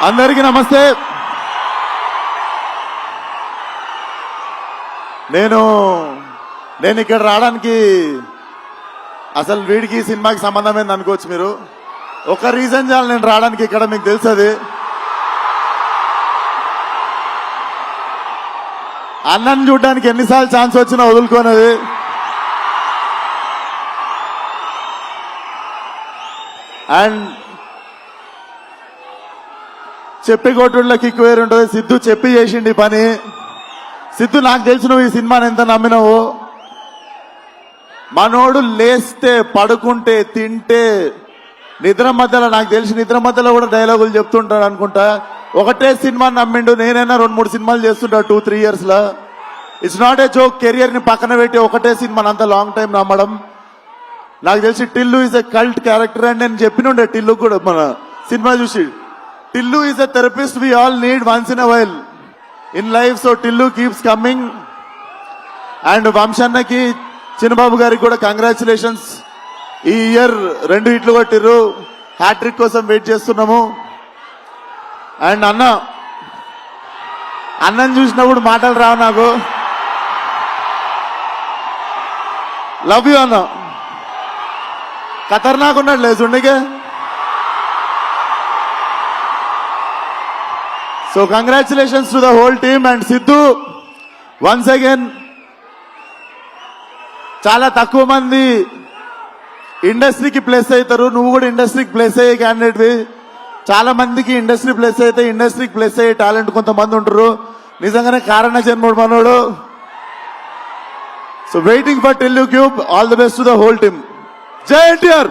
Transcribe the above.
అందరికీ నమస్తే. నేను ఇక్కడ రావడానికి అసలు వీడికి సినిమాకి సంబంధం ఏంది అనుకోవచ్చు మీరు. ఒక రీజన్ చాలు నేను రావడానికి ఇక్కడ, మీకు తెలుసు అది. అన్నని చూడడానికి ఎన్నిసార్లు ఛాన్స్ వచ్చినా వదులుకోనది. అండ్ చెప్పి కొట్టుళ్ళ కిక్ వేరు ఉంటుంది. సిద్ధు చెప్పి చేసిండి పని. సిద్ధు నాకు తెలుసు నువ్వు ఈ సినిమాని ఎంత నమ్మినావు. మనోడు లేస్తే పడుకుంటే తింటే నిద్ర మధ్యలో, నాకు తెలిసి నిద్ర మధ్యలో కూడా డైలాగులు చెప్తుంటాడు అనుకుంటా. ఒకటే సినిమా నమ్మిండు. నేనైనా 2-3 సినిమాలు చేస్తుంటా 2-3 years లో. It's not a joke. Career ని పక్కన పెట్టి ఒకటే సినిమాని అంత లాంగ్ టైం నమ్మడం. నాకు తెలిసి Tillu is a cult character అని నేను చెప్పినుండే టిల్లు కూడా మన సినిమా చూసి. Tillu is a therapist we all need once in a while in life. So Tillu keeps coming. And వంశన్నకి, చిన్నబాబు గారికి కూడా కంగ్రాచులేషన్స్. ఈ ఇయర్ 2 హిట్లు కొట్టిర్రు. హ్యాట్రిక్ కోసం వెయిట్ చేస్తున్నాము. అండ్ అన్నని చూసినప్పుడు మాటలు రావు నాకు. లవ్ యూ అన్న. ఖతర్నాక్ ఉన్నాడు లేచుండికే. So congratulations to the whole team. And Siddhu once again, చాలా తక్కువ మంది ఇండస్ట్రీకి ప్లేస్ అవుతారు. నువ్వు కూడా ఇండస్ట్రీకి ప్లేస్ అయ్యే క్యాండిడేట్వి. చాలా మందికి ఇండస్ట్రీ ప్లేస్ అయితే ఇండస్ట్రీకి ప్లేస్ అయ్యే టాలెంట్ కొంతమంది ఉంటారు. నిజంగానే కారణ జన్ముడు మనోడు. So waiting for Tillu cube. All the best to the whole team. జై ఎన్టీఆర్.